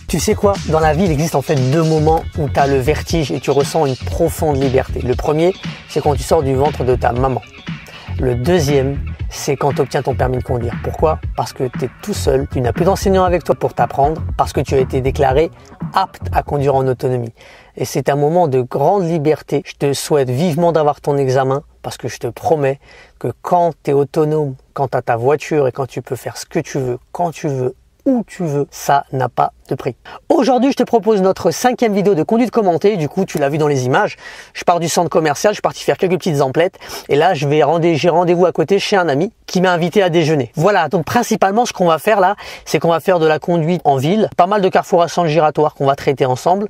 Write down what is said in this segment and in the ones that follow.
Tu sais quoi? Dans la vie, il existe en fait deux moments où tu as le vertige et tu ressens une profonde liberté. Le premier, c'est quand tu sors du ventre de ta maman. Le deuxième, c'est quand tu obtiens ton permis de conduire. Pourquoi? Parce que tu es tout seul, tu n'as plus d'enseignant avec toi pour t'apprendre, parce que tu as été déclaré apte à conduire en autonomie. Et c'est un moment de grande liberté. Je te souhaite vivement d'avoir ton examen, parce que je te promets que quand tu es autonome, quand tu as ta voiture et quand tu peux faire ce que tu veux, quand tu veux, où tu veux, ça n'a pas de prix. Aujourd'hui, je te propose notre 5e vidéo de conduite commentée. Du coup, tu l'as vu dans les images. Je pars du centre commercial, je suis parti faire quelques petites emplettes. Et là, j'ai rendez-vous à côté chez un ami qui m'a invité à déjeuner. Voilà, donc principalement, ce qu'on va faire là, c'est qu'on va faire de la conduite en ville. Pas mal de carrefours à sens giratoires qu'on va traiter ensemble.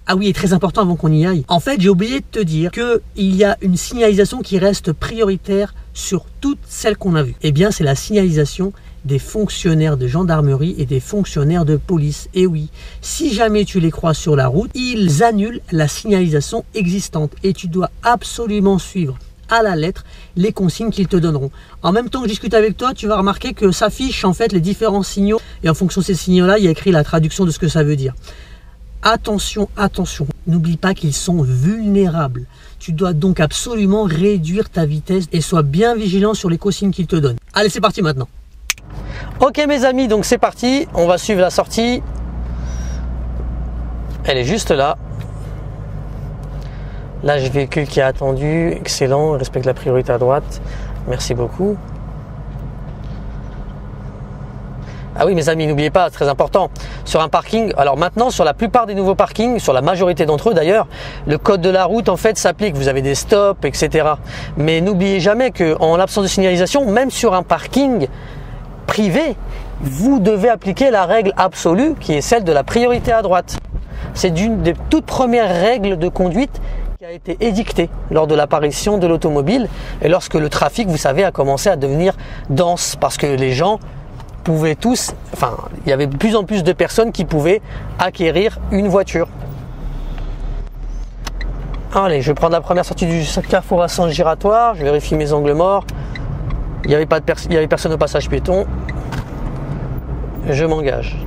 Ah oui, et très important avant qu'on y aille. En fait, j'ai oublié de te dire qu'il y a une signalisation qui reste prioritaire sur toutes celles qu'on a vues. Eh bien, c'est la signalisation des fonctionnaires de gendarmerie et des fonctionnaires de police. Et oui, si jamais tu les croises sur la route, ils annulent la signalisation existante et tu dois absolument suivre à la lettre les consignes qu'ils te donneront. En même temps que je discute avec toi, tu vas remarquer que s'affichent en fait les différents signaux et en fonction de ces signaux-là, il y a écrit la traduction de ce que ça veut dire. Attention, attention, n'oublie pas qu'ils sont vulnérables. Tu dois donc absolument réduire ta vitesse et sois bien vigilant sur les consignes qu'ils te donnent. Allez, c'est parti maintenant. Ok mes amis, donc c'est parti, on va suivre la sortie. Elle est juste là. Là, j'ai le véhicule qui est attendu, excellent, il respecte la priorité à droite. Merci beaucoup. Ah oui mes amis, n'oubliez pas, très important, sur un parking, alors maintenant sur la plupart des nouveaux parkings, sur la majorité d'entre eux d'ailleurs, le code de la route en fait s'applique, vous avez des stops, etc. Mais n'oubliez jamais qu'en l'absence de signalisation, même sur un parking privé, vous devez appliquer la règle absolue qui est celle de la priorité à droite. C'est une des toutes premières règles de conduite qui a été édictée lors de l'apparition de l'automobile et lorsque le trafic, vous savez, a commencé à devenir dense parce que les gens pouvaient tous, enfin, il y avait de plus en plus de personnes qui pouvaient acquérir une voiture. Allez, je vais prendre la première sortie du carrefour à sens giratoire, je vérifie mes angles morts. Il n'y avait personne au passage piéton. Je m'engage.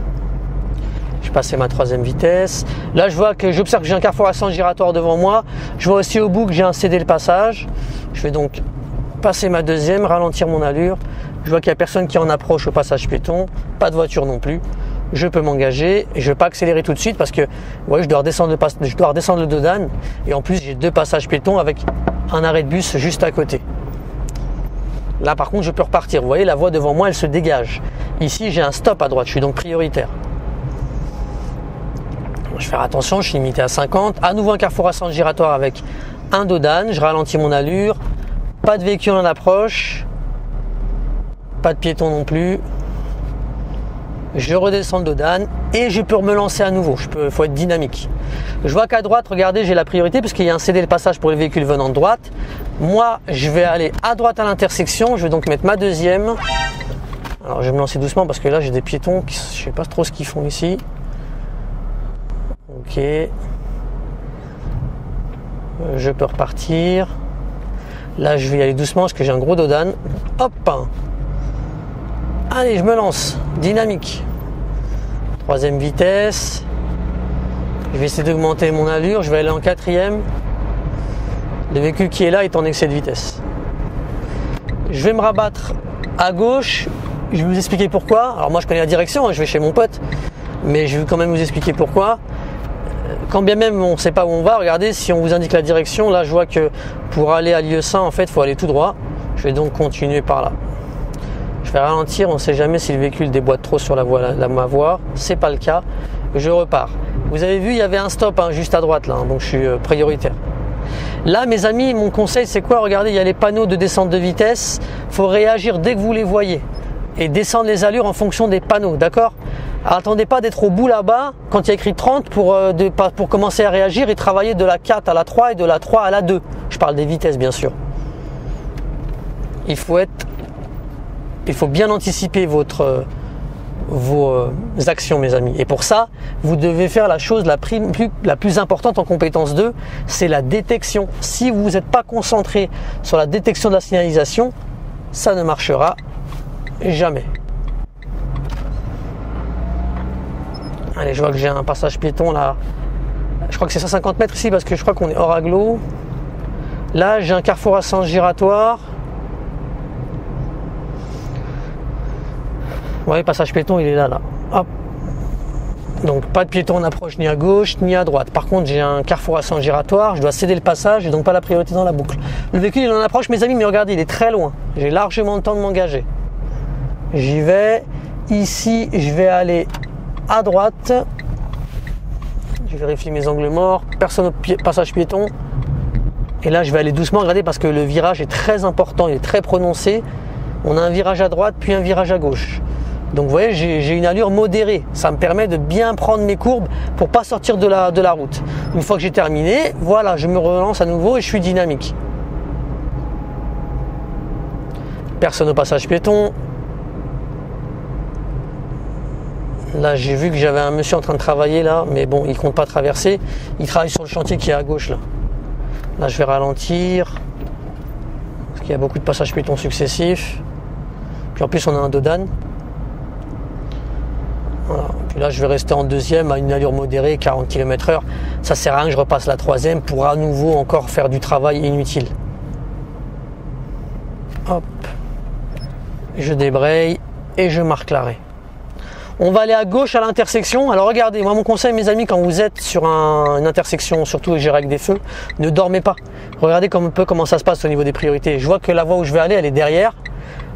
Je passais ma 3e vitesse. Là, j'observe que j'ai un carrefour à sens giratoire devant moi. Je vois aussi au bout que j'ai un cédé le passage. Je vais donc passer ma 2e, ralentir mon allure. Je vois qu'il n'y a personne qui en approche au passage piéton. Pas de voiture non plus. Je peux m'engager et je ne vais pas accélérer tout de suite parce que ouais, je dois redescendre le dodane. Et en plus, j'ai 2 passages piétons avec un arrêt de bus juste à côté. Là par contre je peux repartir, vous voyez la voie devant moi elle se dégage. Ici j'ai un stop à droite, je suis donc prioritaire. Je vais faire attention, je suis limité à 50. À nouveau un carrefour à sens giratoire avec un dodane, je ralentis mon allure. Pas de véhicule en approche. Pas de piéton non plus. Je redescends le dodane et je peux me lancer à nouveau, il faut être dynamique. Je vois qu'à droite, regardez, j'ai la priorité parce qu'il y a un cédé le passage pour les véhicules venant de droite. Moi, je vais aller à droite à l'intersection, je vais donc mettre ma 2e. Alors, je vais me lancer doucement parce que là, j'ai des piétons, je ne sais pas trop ce qu'ils font ici. Ok. Je peux repartir. Là, je vais y aller doucement parce que j'ai un gros dodane. Hop! Allez, je me lance, dynamique. 3e vitesse. Je vais essayer d'augmenter mon allure, je vais aller en 4e. Le véhicule qui est là est en excès de vitesse. Je vais me rabattre à gauche, je vais vous expliquer pourquoi. Alors moi je connais la direction, je vais chez mon pote, mais je vais quand même vous expliquer pourquoi. Quand bien même on ne sait pas où on va, regardez, si on vous indique la direction, là je vois que pour aller à Lieusaint, en fait, il faut aller tout droit. Je vais donc continuer par là. Je vais ralentir, on ne sait jamais si le véhicule déboîte trop sur ma voie. C'est pas le cas. Je repars. Vous avez vu, il y avait un stop juste à droite là, donc je suis prioritaire. Là, mes amis, mon conseil, c'est quoi? Regardez, il y a les panneaux de descente de vitesse. Il faut réagir dès que vous les voyez et descendre les allures en fonction des panneaux, d'accord? Attendez pas d'être au bout là-bas quand il y a écrit 30 pour commencer à réagir et travailler de la 4 à la 3 et de la 3 à la 2. Je parle des vitesses, bien sûr. Il faut bien anticiper vos actions, mes amis. Et pour ça, vous devez faire la chose la plus importante en compétence 2, c'est la détection. Si vous n'êtes pas concentré sur la détection de la signalisation, ça ne marchera jamais. Allez, je vois que j'ai un passage piéton là. Je crois que c'est 150 mètres ici parce que je crois qu'on est hors agglo. Là, j'ai un carrefour à sens giratoire. Vous voyez, passage piéton, il est là. Hop. Donc, pas de piéton en approche ni à gauche ni à droite. Par contre, j'ai un carrefour à sens giratoire. Je dois céder le passage et donc pas la priorité dans la boucle. Le véhicule, il en approche, mes amis, mais regardez, il est très loin. J'ai largement le temps de m'engager. J'y vais. Ici, je vais aller à droite. Je vérifie mes angles morts. Personne au passage piéton. Et là, je vais aller doucement, regardez, parce que le virage est très important, il est très prononcé. On a un virage à droite, puis un virage à gauche. Donc, vous voyez, j'ai une allure modérée. Ça me permet de bien prendre mes courbes pour pas sortir de la route. Une fois que j'ai terminé, voilà, je me relance à nouveau et je suis dynamique. Personne au passage piéton. Là, j'ai vu que j'avais un monsieur en train de travailler là, mais bon, il compte pas traverser. Il travaille sur le chantier qui est à gauche là. Là, je vais ralentir parce qu'il y a beaucoup de passages piétons successifs. Puis en plus, on a un dos d'âne. Voilà. Puis là, je vais rester en deuxième à une allure modérée, 40 km/h. Ça sert à rien que je repasse la troisième pour à nouveau encore faire du travail inutile. Hop. Je débraye et je marque l'arrêt. On va aller à gauche à l'intersection. Alors regardez, moi mon conseil mes amis, quand vous êtes sur une intersection, surtout gérée avec des feux, ne dormez pas. Regardez un peu comment ça se passe au niveau des priorités. Je vois que la voie où je vais aller, elle est derrière.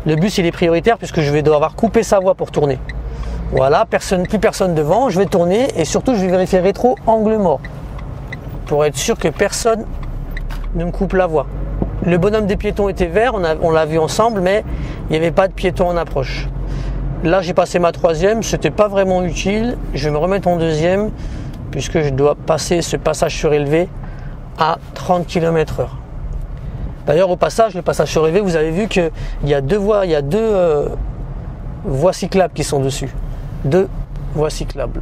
Le bus il est prioritaire puisque je vais devoir couper sa voie pour tourner. Voilà, plus personne devant, je vais tourner et surtout je vais vérifier rétro angle mort. Pour être sûr que personne ne me coupe la voie. Le bonhomme des piétons était vert, on l'a vu ensemble, mais il n'y avait pas de piétons en approche. Là, j'ai passé ma troisième, c'était pas vraiment utile. Je vais me remettre en deuxième puisque je dois passer ce passage surélevé à 30 km/h. D'ailleurs, au passage, le passage surélevé, vous avez vu qu'il y a deux voies, voies cyclables qui sont dessus. 2 voies cyclables.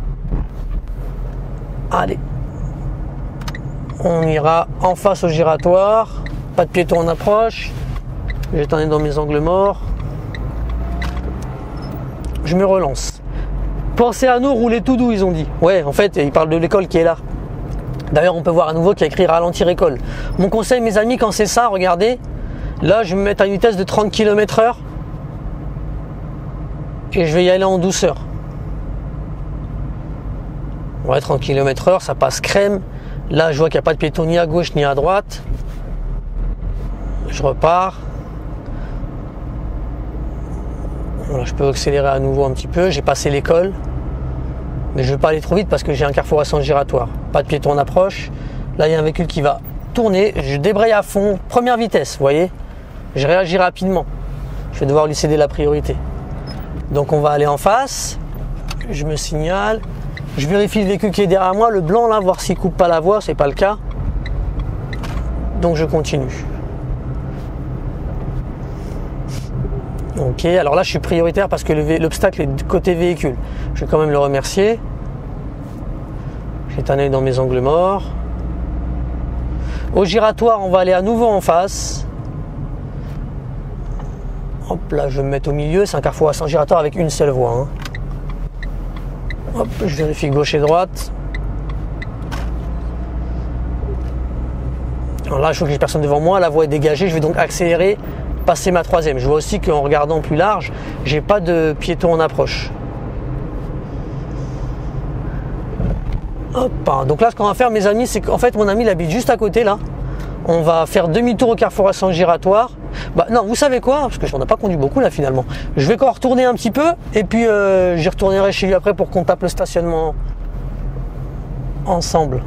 Allez, on ira en face au giratoire. Pas de piéton en approche. J'étais dans mes angles morts. Je me relance. Pensez à nous, roulez tout doux, ils ont dit. Ouais, en fait, ils parlent de l'école qui est là. D'ailleurs, on peut voir à nouveau qu'il y a écrit ralentir école. Mon conseil, mes amis, quand c'est ça, regardez. Là, je vais me mettre à une vitesse de 30 km/h. Et je vais y aller en douceur. Ouais, 30 km/h, ça passe crème. Là, je vois qu'il n'y a pas de piéton ni à gauche ni à droite. Je repars. Voilà, je peux accélérer à nouveau un petit peu. J'ai passé l'école. Mais je ne vais pas aller trop vite parce que j'ai un carrefour à sens giratoire. Pas de piéton en approche. Là, il y a un véhicule qui va tourner. Je débraye à fond. Première vitesse, vous voyez. Je réagis rapidement. Je vais devoir lui céder la priorité. Donc, on va aller en face. Je me signale. Je vérifie le véhicule qui est derrière moi. Le blanc, là, voir s'il ne coupe pas la voie. Ce n'est pas le cas. Donc, je continue. Ok, alors là je suis prioritaire parce que l'obstacle est côté véhicule. Je vais quand même le remercier. J'ai un œil dans mes angles morts. Au giratoire, on va aller à nouveau en face. Hop, là je vais me mettre au milieu. C'est un carrefour à sens giratoire avec une seule voie. Hein. Hop, je vérifie gauche et droite. Alors là, je vois que j'ai personne devant moi. La voie est dégagée. Je vais donc accélérer. Passer ma troisième. Je vois aussi qu'en regardant plus large, j'ai pas de piéton en approche. Hop. Donc là, ce qu'on va faire, mes amis, c'est qu'en fait, mon ami il habite juste à côté là. On va faire demi-tour au carrefour à sens giratoire. Bah non, vous savez quoi? Parce que j'en ai pas conduit beaucoup là finalement. Je vais encore retourner un petit peu et puis j'y retournerai chez lui après pour qu'on tape le stationnement ensemble.